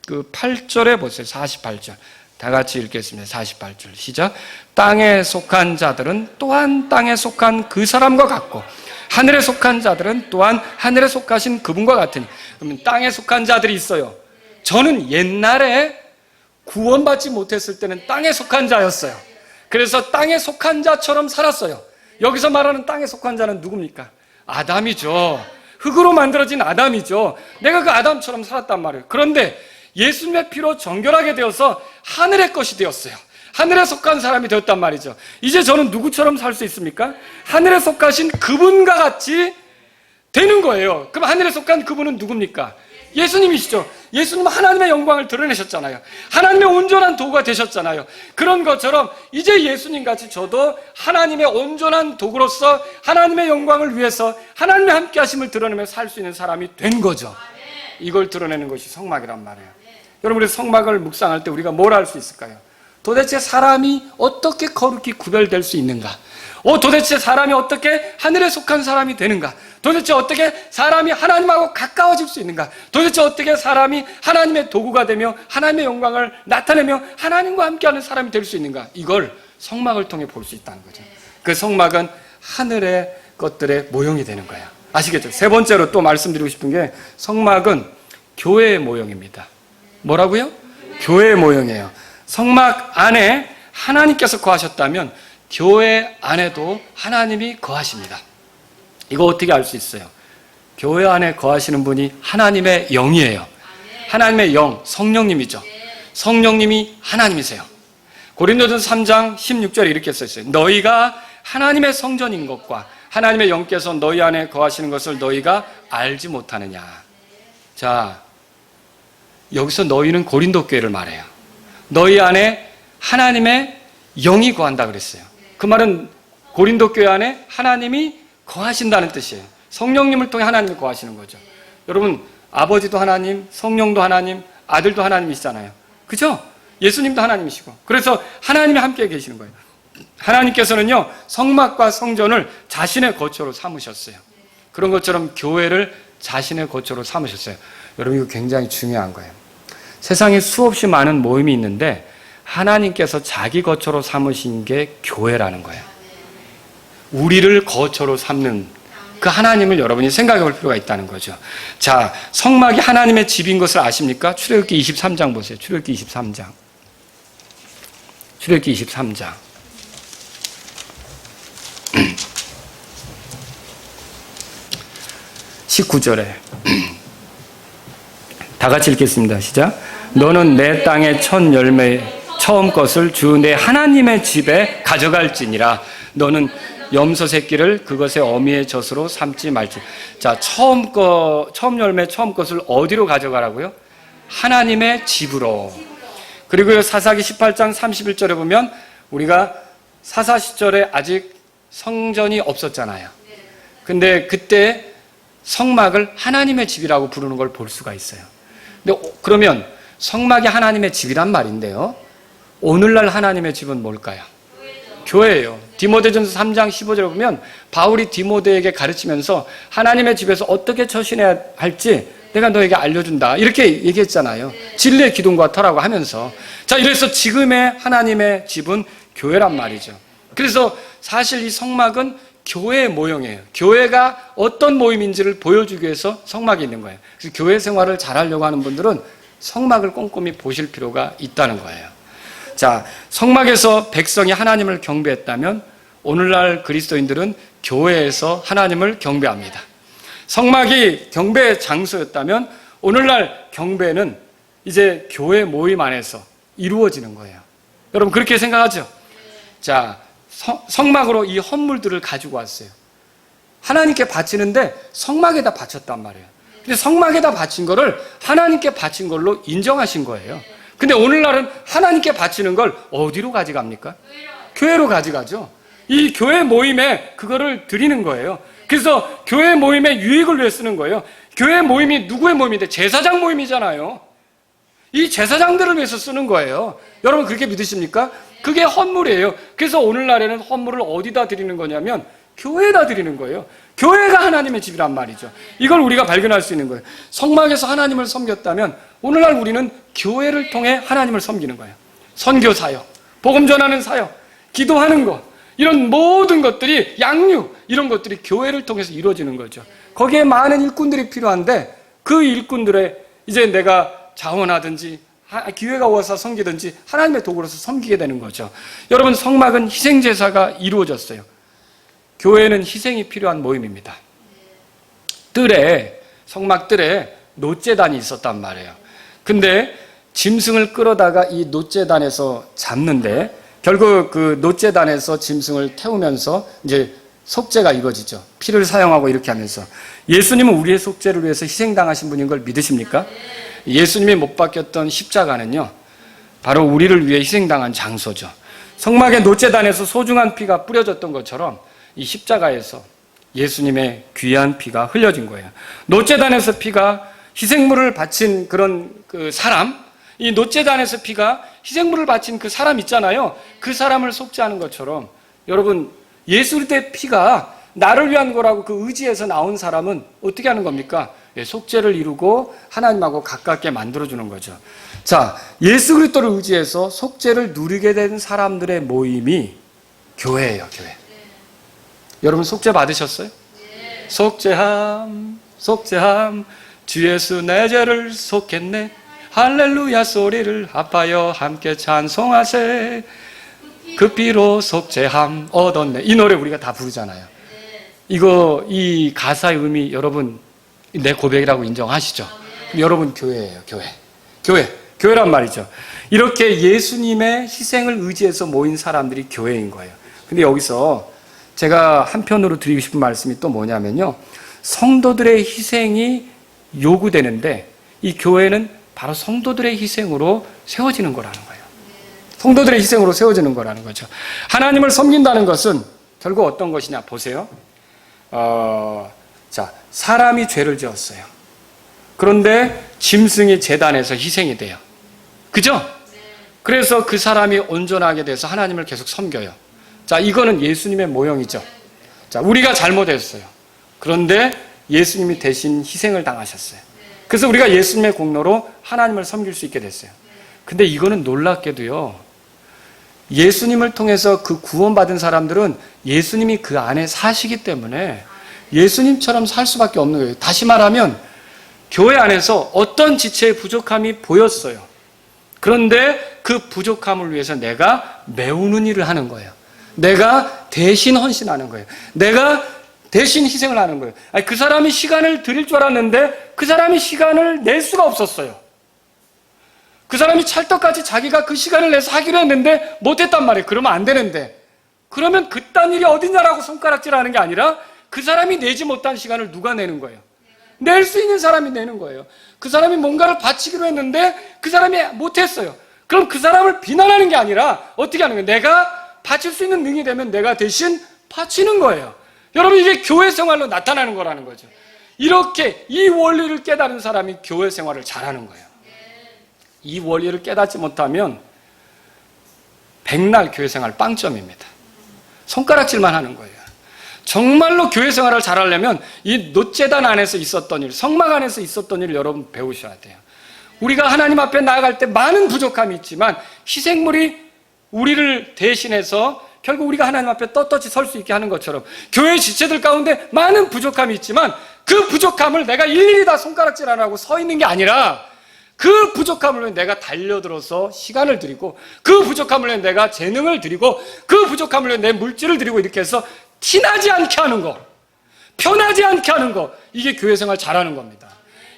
48절에 보세요. 48절. 다 같이 읽겠습니다. 48절 시작. 땅에 속한 자들은 또한 땅에 속한 그 사람과 같고 하늘에 속한 자들은 또한 하늘에 속하신 그분과 같으니. 그러면 땅에 속한 자들이 있어요. 저는 옛날에 구원받지 못했을 때는 땅에 속한 자였어요. 그래서 땅에 속한 자처럼 살았어요. 여기서 말하는 땅에 속한 자는 누굽니까? 아담이죠. 흙으로 만들어진 아담이죠. 내가 그 아담처럼 살았단 말이에요. 그런데 예수님의 피로 정결하게 되어서 하늘의 것이 되었어요. 하늘에 속한 사람이 되었단 말이죠. 이제 저는 누구처럼 살 수 있습니까? 하늘에 속하신 그분과 같이 되는 거예요. 그럼 하늘에 속한 그분은 누굽니까? 예수님이시죠. 예수님은 하나님의 영광을 드러내셨잖아요. 하나님의 온전한 도구가 되셨잖아요. 그런 것처럼 이제 예수님같이 저도 하나님의 온전한 도구로서 하나님의 영광을 위해서 하나님의 함께하심을 드러내며 살 수 있는 사람이 된 거죠. 이걸 드러내는 것이 성막이란 말이에요. 여러분, 우리 성막을 묵상할 때 우리가 뭘 알 수 있을까요? 도대체 사람이 어떻게 거룩히 구별될 수 있는가? 도대체 사람이 어떻게 하늘에 속한 사람이 되는가? 도대체 어떻게 사람이 하나님하고 가까워질 수 있는가? 도대체 어떻게 사람이 하나님의 도구가 되며 하나님의 영광을 나타내며 하나님과 함께하는 사람이 될 수 있는가? 이걸 성막을 통해 볼 수 있다는 거죠. 그 성막은 하늘의 것들의 모형이 되는 거예요. 아시겠죠? 세 번째로 또 말씀드리고 싶은 게 성막은 교회의 모형입니다. 뭐라고요? 교회의 모형이에요. 성막 안에 하나님께서 거하셨다면 교회 안에도 하나님이 거하십니다. 이거 어떻게 알 수 있어요? 교회 안에 거하시는 분이 하나님의 영이에요. 하나님의 영, 성령님이죠. 성령님이 하나님이세요. 고린도전서 3장 16절에 이렇게 써있어요. 너희가 하나님의 성전인 것과 하나님의 영께서 너희 안에 거하시는 것을 너희가 알지 못하느냐. 자, 여기서 너희는 고린도 교회를 말해요. 너희 안에 하나님의 영이 거한다 그랬어요. 그 말은 고린도 교회 안에 하나님이 거하신다는 뜻이에요. 성령님을 통해 하나님이 거하시는 거죠. 여러분, 아버지도 하나님, 성령도 하나님, 아들도 하나님이시잖아요. 그죠? 예수님도 하나님이시고. 그래서 하나님이 함께 계시는 거예요. 하나님께서는요, 성막과 성전을 자신의 거처로 삼으셨어요. 그런 것처럼 교회를 자신의 거처로 삼으셨어요. 여러분, 이거 굉장히 중요한 거예요. 세상에 수없이 많은 모임이 있는데 하나님께서 자기 거처로 삼으신 게 교회라는 거예요. 우리를 거처로 삼는 그 하나님을 여러분이 생각해 볼 필요가 있다는 거죠. 자, 성막이 하나님의 집인 것을 아십니까? 출애굽기 23장 보세요. 출애굽기 23장. 출애굽기 23장. 19절에 다 같이 읽겠습니다. 시작. 너는 내 땅의 첫 열매 처음 것을 주 내 하나님의 집에 가져갈지니라. 너는 염소 새끼를 그것의 어미의 젖으로 삼지 말지. 자, 처음 열매 처음 것을 어디로 가져가라고요? 하나님의 집으로. 그리고 사사기 18장 31절에 보면 우리가 사사 시절에 아직 성전이 없었잖아요. 근데 그때 성막을 하나님의 집이라고 부르는 걸 볼 수가 있어요. 근데 그러면 성막이 하나님의 집이란 말인데요. 오늘날 하나님의 집은 뭘까요? 교회예요. 디모데전서 3장 15절에 보면 바울이 디모데에게 가르치면서 하나님의 집에서 어떻게 처신해야 할지 내가 너에게 알려준다. 이렇게 얘기했잖아요. 진리의 기둥과 터라고 하면서. 자, 이래서 지금의 하나님의 집은 교회란 말이죠. 그래서 사실 이 성막은 교회의 모형이에요. 교회가 어떤 모임인지를 보여주기 위해서 성막이 있는 거예요. 그래서 교회 생활을 잘하려고 하는 분들은 성막을 꼼꼼히 보실 필요가 있다는 거예요. 자, 성막에서 백성이 하나님을 경배했다면 오늘날 그리스도인들은 교회에서 하나님을 경배합니다. 성막이 경배의 장소였다면 오늘날 경배는 이제 교회 모임 안에서 이루어지는 거예요. 여러분 그렇게 생각하죠? 자, 성막으로 이 헌물들을 가지고 왔어요. 하나님께 바치는데 성막에다 바쳤단 말이에요. 근데 성막에다 바친 거를 하나님께 바친 걸로 인정하신 거예요. 근데 오늘날은 하나님께 바치는 걸 어디로 가져갑니까? 교회로 가져가죠. 이 교회 모임에 그거를 드리는 거예요. 그래서 교회 모임의 유익을 위해 쓰는 거예요. 교회 모임이 누구의 모임인데? 제사장 모임이잖아요. 이 제사장들을 위해서 쓰는 거예요. 여러분 그렇게 믿으십니까? 그게 헌물이에요. 그래서 오늘날에는 헌물을 어디다 드리는 거냐면 교회에다 드리는 거예요. 교회가 하나님의 집이란 말이죠. 이걸 우리가 발견할 수 있는 거예요. 성막에서 하나님을 섬겼다면 오늘날 우리는 교회를 통해 하나님을 섬기는 거예요. 선교 사역, 복음 전하는 사역, 기도하는 것, 이런 모든 것들이 양육, 이런 것들이 교회를 통해서 이루어지는 거죠. 거기에 많은 일꾼들이 필요한데 그 일꾼들의 이제 내가 자원하든지 기회가 와서 섬기든지 하나님의 도구로서 섬기게 되는 거죠. 여러분 성막은 희생제사가 이루어졌어요. 교회는 희생이 필요한 모임입니다. 성막 뜰에 놋제단이 있었단 말이에요. 근데 짐승을 끌어다가 이 놋제단에서 잡는데 결국 그 놋제단에서 짐승을 태우면서 이제 속죄가 이루어지죠. 피를 사용하고 이렇게 하면서. 예수님은 우리의 속죄를 위해서 희생당하신 분인 걸 믿으십니까? 예수님이 못 박혔던 십자가는요, 바로 우리를 위해 희생당한 장소죠. 성막의 놋제단에서 소중한 피가 뿌려졌던 것처럼 이 십자가에서 예수님의 귀한 피가 흘려진 거예요. 놋제단에서 피가 희생물을 바친 그런 그 사람, 이 놋제단에서 피가 희생물을 바친 그 사람 있잖아요. 그 사람을 속죄하는 것처럼 여러분 예수 그리스도의 피가 나를 위한 거라고 그 의지에서 나온 사람은 어떻게 하는 겁니까? 속죄를 이루고 하나님하고 가깝게 만들어주는 거죠. 자, 예수 그리스도를 의지해서 속죄를 누리게 된 사람들의 모임이 교회예요, 교회. 여러분 속죄 받으셨어요? 속죄함, 주 예수 내 죄를 속했네. 할렐루야 소리를 합하여 함께 찬송하세. 그 피로 속죄함 얻었네. 이 노래 우리가 다 부르잖아요. 이 가사의 의미 여러분 내 고백이라고 인정하시죠? 여러분 교회예요, 교회란 말이죠. 이렇게 예수님의 희생을 의지해서 모인 사람들이 교회인 거예요. 근데 여기서 제가 한편으로 드리고 싶은 말씀이 또 뭐냐면요, 성도들의 희생이 요구되는데 이 교회는 바로 성도들의 희생으로 세워지는 거라는 거예요. 성도들의 희생으로 세워지는 거라는 거죠. 하나님을 섬긴다는 것은 결국 어떤 것이냐 보세요. 자, 사람이 죄를 지었어요. 그런데 짐승이 제단에서 희생이 돼요. 그죠? 그래서 그 사람이 온전하게 돼서 하나님을 계속 섬겨요. 자, 이거는 예수님의 모형이죠. 자, 우리가 잘못했어요. 그런데 예수님이 대신 희생을 당하셨어요. 그래서 우리가 예수님의 공로로 하나님을 섬길 수 있게 됐어요. 근데 이거는 놀랍게도요, 예수님을 통해서 그 구원받은 사람들은 예수님이 그 안에 사시기 때문에 예수님처럼 살 수밖에 없는 거예요. 다시 말하면 교회 안에서 어떤 지체의 부족함이 보였어요. 그런데 그 부족함을 위해서 내가 메우는 일을 하는 거예요. 내가 대신 헌신하는 거예요. 내가 대신 희생을 하는 거예요. 그 사람이 시간을 드릴 줄 알았는데 그 사람이 시간을 낼 수가 없었어요. 그 사람이 찰떡같이 자기가 그 시간을 내서 하기로 했는데 못했단 말이에요. 그러면 안 되는데. 그러면 그딴 일이 어딨냐라고 손가락질하는 게 아니라 그 사람이 내지 못한 시간을 누가 내는 거예요? 낼 수 있는 사람이 내는 거예요. 그 사람이 뭔가를 바치기로 했는데 그 사람이 못했어요. 그럼 그 사람을 비난하는 게 아니라 어떻게 하는 거예요? 내가 바칠 수 있는 능이 되면 내가 대신 바치는 거예요. 여러분 이게 교회 생활로 나타나는 거라는 거죠. 이렇게 이 원리를 깨달은 사람이 교회 생활을 잘하는 거예요. 이 원리를 깨닫지 못하면 백날 교회 생활 빵점입니다. 손가락질만 하는 거예요. 정말로 교회 생활을 잘하려면 이 놋재단 안에서 있었던 일, 성막 안에서 있었던 일을 여러분 배우셔야 돼요. 우리가 하나님 앞에 나아갈 때 많은 부족함이 있지만 희생물이 우리를 대신해서 결국 우리가 하나님 앞에 떳떳이 설 수 있게 하는 것처럼 교회 지체들 가운데 많은 부족함이 있지만 그 부족함을 내가 일일이 다 손가락질 안 하고 서 있는 게 아니라 그 부족함을 위해 내가 달려들어서 시간을 드리고 그 부족함을 위해 내가 재능을 드리고 그 부족함을 위해 내 물질을 드리고 이렇게 해서 티나지 않게 하는 거, 편하지 않게 하는 거, 이게 교회 생활 잘하는 겁니다.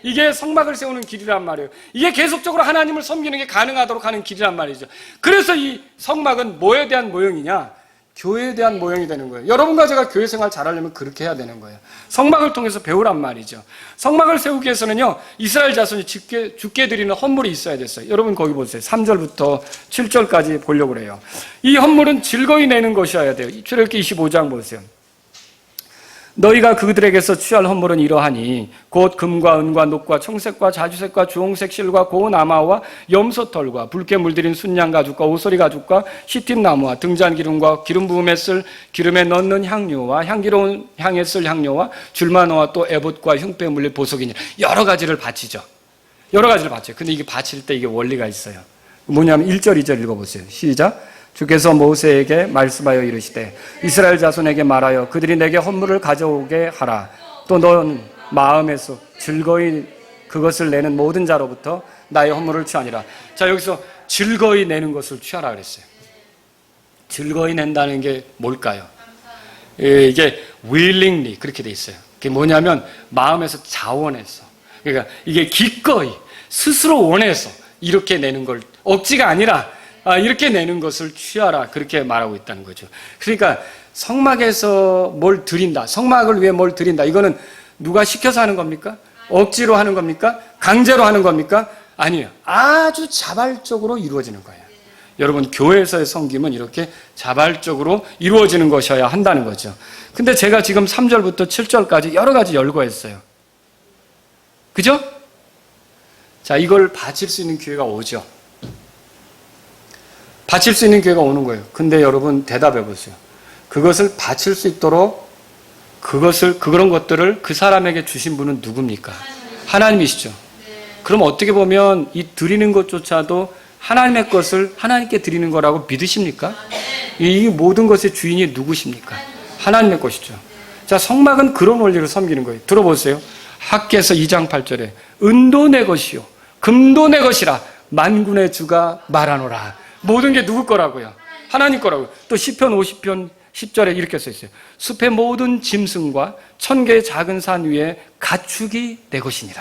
이게 성막을 세우는 길이란 말이에요. 이게 계속적으로 하나님을 섬기는 게 가능하도록 하는 길이란 말이죠. 그래서 이 성막은 뭐에 대한 모형이냐? 교회에 대한 모형이 되는 거예요. 여러분과 제가 교회 생활 잘하려면 그렇게 해야 되는 거예요. 성막을 통해서 배우란 말이죠. 성막을 세우기 위해서는요, 이스라엘 자손이 죽게 드리는 헌물이 있어야 됐어요. 여러분 거기 보세요. 3절부터 7절까지 보려고 그래요. 이 헌물은 즐거이 내는 것이어야 돼요. 출애굽기 25장 보세요. 너희가 그들에게서 취할 헌물은 이러하니 곧 금과 은과 녹과 청색과 자주색과 주홍색 실과 고운 아마와 염소털과 붉게 물들인 순양 가죽과 오소리 가죽과 시팀 나무와 등잔 기름과 기름 부음에 쓸 기름에 넣는 향료와 향기로운 향에 쓸 향료와 줄마노와 또 에봇과 흉패에 물릴 보석이니 여러 가지를 바치죠. 여러 가지를 바쳐요. 근데 이게 바칠 때 이게 원리가 있어요. 뭐냐면 1절 2절 읽어보세요. 시작. 주께서 모세에게 말씀하여 이르시되 이스라엘 자손에게 말하여 그들이 내게 헌물을 가져오게 하라. 또 넌 마음에서 즐거이 그것을 내는 모든 자로부터 나의 헌물을 취하니라. 자, 여기서 즐거이 내는 것을 취하라 그랬어요. 즐거이 낸다는 게 뭘까요? 이게 willingly 그렇게 돼 있어요. 그게 뭐냐면 마음에서 자원해서, 그러니까 이게 기꺼이 스스로 원해서 이렇게 내는 걸, 억지가 아니라 이렇게 내는 것을 취하라, 그렇게 말하고 있다는 거죠. 그러니까 성막에서 뭘 드린다, 성막을 위해 뭘 드린다, 이거는 누가 시켜서 하는 겁니까? 억지로 하는 겁니까? 강제로 하는 겁니까? 아니에요. 아주 자발적으로 이루어지는 거예요. 여러분, 교회에서의 섬김은 이렇게 자발적으로 이루어지는 것이어야 한다는 거죠. 근데 제가 지금 3절부터 7절까지 여러 가지 열거했어요. 그죠? 자, 이걸 바칠 수 있는 기회가 오죠. 바칠 수 있는 기회가 오는 거예요. 근데 여러분 대답해 보세요. 그것을 바칠 수 있도록 그런 것들을 그 사람에게 주신 분은 누굽니까? 하나님이시죠. 그럼 어떻게 보면 이 드리는 것조차도 하나님의 것을 하나님께 드리는 거라고 믿으십니까? 이 모든 것의 주인이 누구십니까? 하나님의 것이죠. 자, 성막은 그런 원리로 섬기는 거예요. 들어보세요. 학개서 2장 8절에 은도 내 것이요 금도 내 것이라 만군의 주가 말하노라. 모든 게 누구 거라고요? 하나님 거라고요. 또 시편 50편 10절에 이렇게 써 있어요. 숲의 모든 짐승과 1000개의 작은 산 위에 가축이 내 것이니라.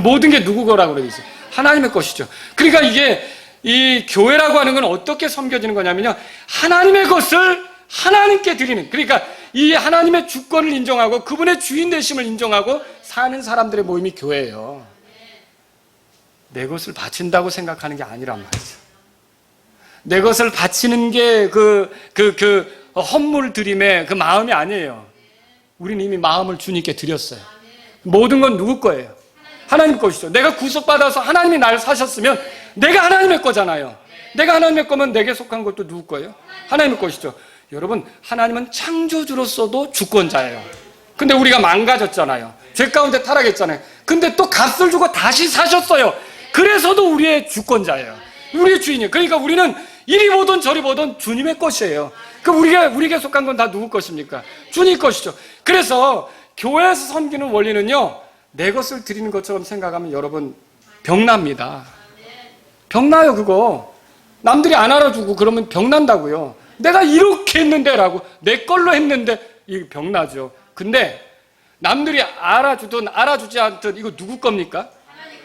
모든 게 누구 거라고 그러고 있어요? 하나님의 것이죠. 그러니까 이게 이 교회라고 하는 건 어떻게 섬겨지는 거냐면요, 하나님의 것을 하나님께 드리는, 그러니까 이 하나님의 주권을 인정하고 그분의 주인 되심을 인정하고 사는 사람들의 모임이 교회예요. 내 것을 바친다고 생각하는 게 아니란 말이죠. 내 것을 바치는 게 헌물 드림의 그 마음이 아니에요. 우리는 이미 마음을 주님께 드렸어요. 모든 건 누구 거예요? 하나님 것이죠. 내가 구속받아서 하나님이 나를 사셨으면 내가 하나님의 거잖아요. 내가 하나님의 거면 내게 속한 것도 누구 거예요? 하나님의 것이죠. 여러분, 하나님은 창조주로서도 주권자예요. 근데 우리가 망가졌잖아요. 죄 가운데 타락했잖아요. 근데 또 값을 주고 다시 사셨어요. 그래서도 우리의 주권자예요. 우리의 주인이에요. 그러니까 우리는 이리 보든 저리 보든 주님의 것이에요. 그럼 우리에게 속한 건 다 누구 것입니까? 주님 것이죠. 그래서 교회에서 섬기는 원리는요, 내 것을 드리는 것처럼 생각하면 여러분 병납니다. 병나요. 그거 남들이 안 알아주고 그러면 병난다고요. 내가 이렇게 했는데 라고 내 걸로 했는데 이거 병나죠. 근데 남들이 알아주든 알아주지 않든 이거 누구 겁니까?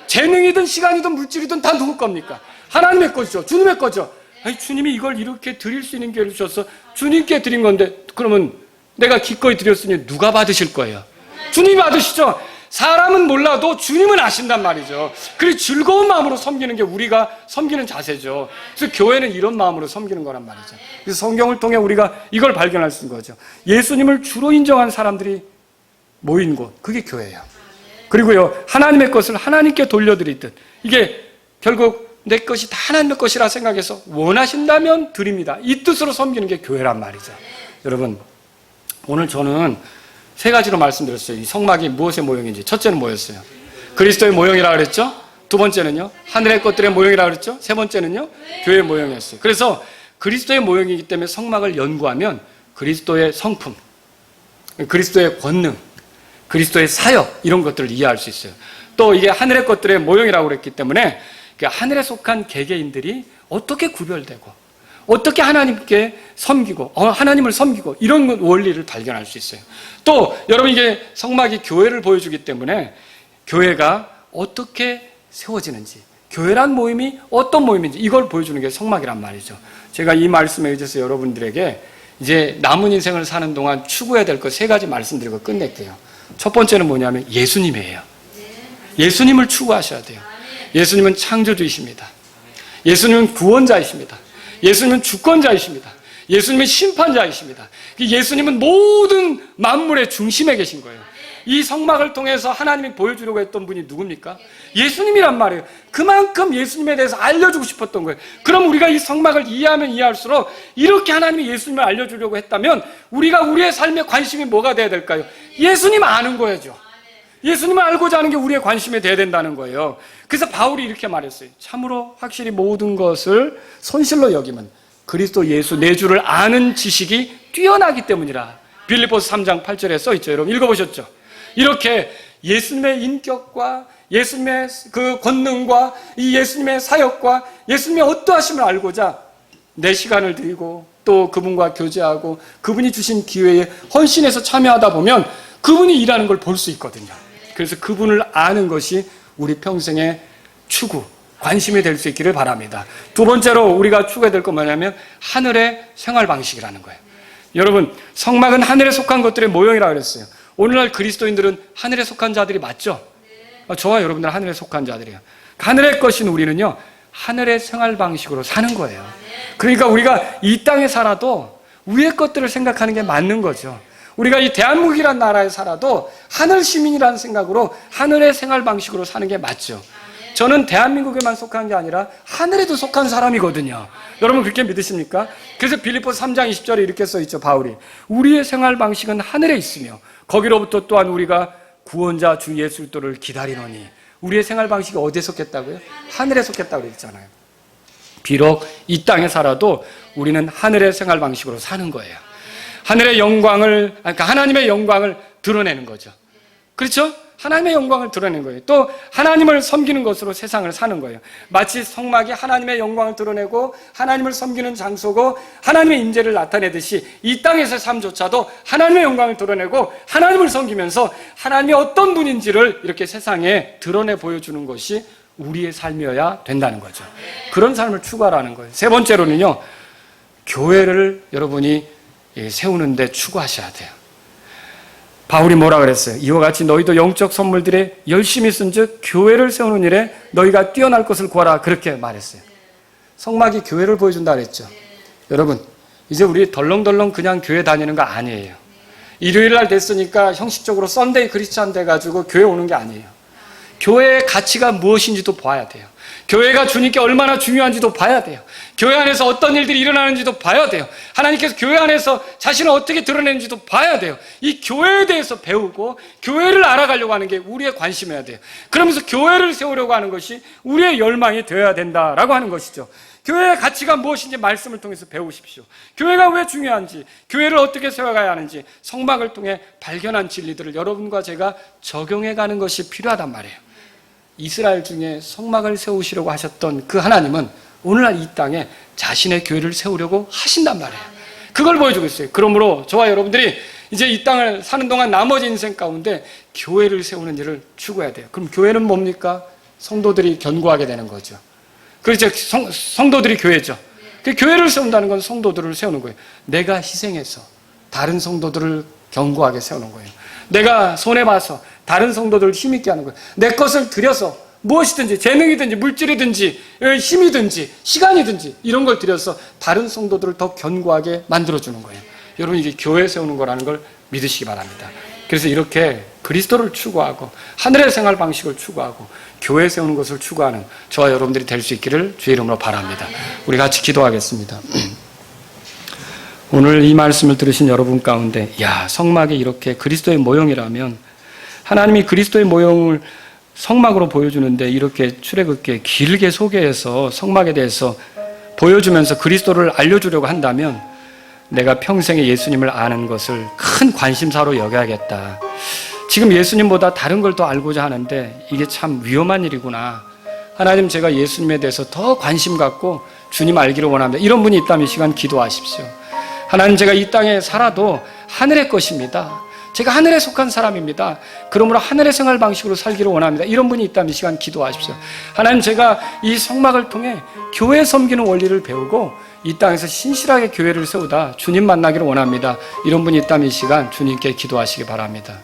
재능이든 시간이든 물질이든 다 누구 겁니까? 하나님의 것이죠. 주님의 거죠. 아니, 주님이 이걸 이렇게 드릴 수 있는 기회를 주셔서 주님께 드린 건데, 그러면 내가 기꺼이 드렸으니 누가 받으실 거예요? 주님이 받으시죠. 사람은 몰라도 주님은 아신단 말이죠. 그리고 즐거운 마음으로 섬기는 게 우리가 섬기는 자세죠. 그래서 교회는 이런 마음으로 섬기는 거란 말이죠. 그래서 성경을 통해 우리가 이걸 발견할 수 있는 거죠. 예수님을 주로 인정한 사람들이 모인 곳, 그게 교회예요. 그리고요, 하나님의 것을 하나님께 돌려드리듯, 이게 결국 내 것이 다 하나님의 것이라 생각해서 원하신다면 드립니다. 이 뜻으로 섬기는 게 교회란 말이죠. 여러분, 오늘 저는 세 가지로 말씀드렸어요. 이 성막이 무엇의 모형인지. 첫째는 뭐였어요? 그리스도의 모형이라고 그랬죠? 두 번째는요? 하늘의 것들의 모형이라고 그랬죠? 세 번째는요? 교회의 모형이었어요. 그래서 그리스도의 모형이기 때문에 성막을 연구하면 그리스도의 성품, 그리스도의 권능, 그리스도의 사역, 이런 것들을 이해할 수 있어요. 또 이게 하늘의 것들의 모형이라고 그랬기 때문에 하늘에 속한 개개인들이 어떻게 구별되고 어떻게 하나님께 섬기고 하나님을 섬기고 이런 원리를 발견할 수 있어요. 또 여러분, 이게 성막이 교회를 보여주기 때문에 교회가 어떻게 세워지는지, 교회란 모임이 어떤 모임인지 이걸 보여주는 게 성막이란 말이죠. 제가 이 말씀에 의해서 여러분들에게 이제 남은 인생을 사는 동안 추구해야 될 것 세 가지 말씀드리고 끝낼게요. 첫 번째는 뭐냐면 예수님이에요. 예수님을 추구하셔야 돼요. 예수님은 창조주이십니다. 예수님은 구원자이십니다. 예수님은 주권자이십니다. 예수님은 심판자이십니다. 예수님은 모든 만물의 중심에 계신 거예요. 이 성막을 통해서 하나님이 보여주려고 했던 분이 누굽니까? 예수님이란 말이에요. 그만큼 예수님에 대해서 알려주고 싶었던 거예요. 그럼 우리가 이 성막을 이해하면 이해할수록 이렇게 하나님이 예수님을 알려주려고 했다면 우리가 우리의 삶에 관심이 뭐가 돼야 될까요? 예수님 아는 거야죠. 예수님을 알고자 하는 게 우리의 관심이 돼야 된다는 거예요. 그래서 바울이 이렇게 말했어요. 참으로 확실히 모든 것을 손실로 여기면 그리스도 예수 내 주를 아는 지식이 뛰어나기 때문이라. 빌립보서 3장 8절에 써있죠. 여러분 읽어보셨죠? 이렇게 예수님의 인격과 예수님의 그 권능과 이 예수님의 사역과 예수님의 어떠하심을 알고자 내 시간을 드리고 또 그분과 교제하고 그분이 주신 기회에 헌신해서 참여하다 보면 그분이 일하는 걸 볼 수 있거든요. 그래서 그분을 아는 것이 우리 평생의 추구, 관심이 될 수 있기를 바랍니다. 두 번째로 우리가 추구해야 될 건 뭐냐면 하늘의 생활 방식이라는 거예요. 여러분, 성막은 하늘에 속한 것들의 모형이라고 그랬어요. 오늘날 그리스도인들은 하늘에 속한 자들이 맞죠? 저와 여러분들은 하늘에 속한 자들이에요. 하늘의 것인 우리는요, 하늘의 생활 방식으로 사는 거예요. 그러니까 우리가 이 땅에 살아도 위의 것들을 생각하는 게 맞는 거죠. 우리가 이 대한민국이라는 나라에 살아도 하늘 시민이라는 생각으로 하늘의 생활 방식으로 사는 게 맞죠. 저는 대한민국에만 속한 게 아니라 하늘에도 속한 사람이거든요. 여러분 그렇게 믿으십니까? 그래서 빌립보서 3장 20절에 이렇게 써있죠. 바울이 우리의 생활 방식은 하늘에 있으며 거기로부터 또한 우리가 구원자 주 예수 그리스도를 기다리노니. 우리의 생활 방식이 어디에 속했다고요? 하늘에 속했다고 그랬잖아요. 비록 이 땅에 살아도 우리는 하늘의 생활 방식으로 사는 거예요. 하늘의 영광을, 그러니까 하나님의 영광을 드러내는 거죠. 그렇죠? 하나님의 영광을 드러내는 거예요. 또 하나님을 섬기는 것으로 세상을 사는 거예요. 마치 성막이 하나님의 영광을 드러내고 하나님을 섬기는 장소고 하나님의 임재를 나타내듯이 이 땅에서의 삶조차도 하나님의 영광을 드러내고 하나님을 섬기면서 하나님이 어떤 분인지를 이렇게 세상에 드러내 보여주는 것이 우리의 삶이어야 된다는 거죠. 그런 삶을 추구하라는 거예요. 세 번째로는요, 교회를 여러분이 세우는데 추구하셔야 돼요. 바울이 뭐라 그랬어요? 이와 같이 너희도 영적 선물들에 열심히 쓴즉 교회를 세우는 일에 너희가 뛰어날 것을 구하라. 그렇게 말했어요. 성막이 교회를 보여준다 그랬죠. 여러분, 이제 우리 덜렁덜렁 그냥 교회 다니는 거 아니에요. 일요일 날 됐으니까 형식적으로 썬데이 크리스찬 돼가지고 교회 오는 게 아니에요. 교회의 가치가 무엇인지도 봐야 돼요. 교회가 주님께 얼마나 중요한지도 봐야 돼요. 교회 안에서 어떤 일들이 일어나는지도 봐야 돼요. 하나님께서 교회 안에서 자신을 어떻게 드러내는지도 봐야 돼요. 이 교회에 대해서 배우고 교회를 알아가려고 하는 게 우리의 관심이어야 돼요. 그러면서 교회를 세우려고 하는 것이 우리의 열망이 되어야 된다라고 하는 것이죠. 교회의 가치가 무엇인지 말씀을 통해서 배우십시오. 교회가 왜 중요한지, 교회를 어떻게 세워가야 하는지 성막을 통해 발견한 진리들을 여러분과 제가 적용해가는 것이 필요하단 말이에요. 이스라엘 중에 성막을 세우시려고 하셨던 그 하나님은 오늘날 이 땅에 자신의 교회를 세우려고 하신단 말이에요. 그걸 보여주고 있어요. 그러므로 저와 여러분들이 이제 이 땅을 사는 동안 나머지 인생 가운데 교회를 세우는 일을 추구해야 돼요. 그럼 교회는 뭡니까? 성도들이 견고하게 되는 거죠. 그렇죠. 성도들이 교회죠. 그 교회를 세운다는 건 성도들을 세우는 거예요. 내가 희생해서 다른 성도들을 견고하게 세우는 거예요. 내가 손해봐서 다른 성도들을 힘있게 하는 거예요. 내 것을 들여서 무엇이든지 재능이든지 물질이든지 힘이든지 시간이든지 이런 걸 들여서 다른 성도들을 더 견고하게 만들어주는 거예요. 여러분 이게 교회 세우는 거라는 걸 믿으시기 바랍니다. 그래서 이렇게 그리스도를 추구하고 하늘의 생활 방식을 추구하고 교회 세우는 것을 추구하는 저와 여러분들이 될 수 있기를 주의 이름으로 바랍니다. 우리 같이 기도하겠습니다. 오늘 이 말씀을 들으신 여러분 가운데 성막이 이렇게 그리스도의 모형이라면 하나님이 그리스도의 모형을 성막으로 보여주는데 이렇게 출애굽기에 길게 소개해서 성막에 대해서 보여주면서 그리스도를 알려주려고 한다면 내가 평생에 예수님을 아는 것을 큰 관심사로 여겨야겠다. 지금 예수님보다 다른 걸 더 알고자 하는데 이게 참 위험한 일이구나. 하나님, 제가 예수님에 대해서 더 관심 갖고 주님 알기를 원합니다. 이런 분이 있다면 이 시간 기도하십시오. 하나님, 제가 이 땅에 살아도 하늘의 것입니다. 제가 하늘에 속한 사람입니다. 그러므로 하늘의 생활 방식으로 살기를 원합니다. 이런 분이 있다면 이 시간 기도하십시오. 하나님, 제가 이 성막을 통해 교회 섬기는 원리를 배우고 이 땅에서 신실하게 교회를 세우다 주님 만나기를 원합니다. 이런 분이 있다면 이 시간 주님께 기도하시기 바랍니다.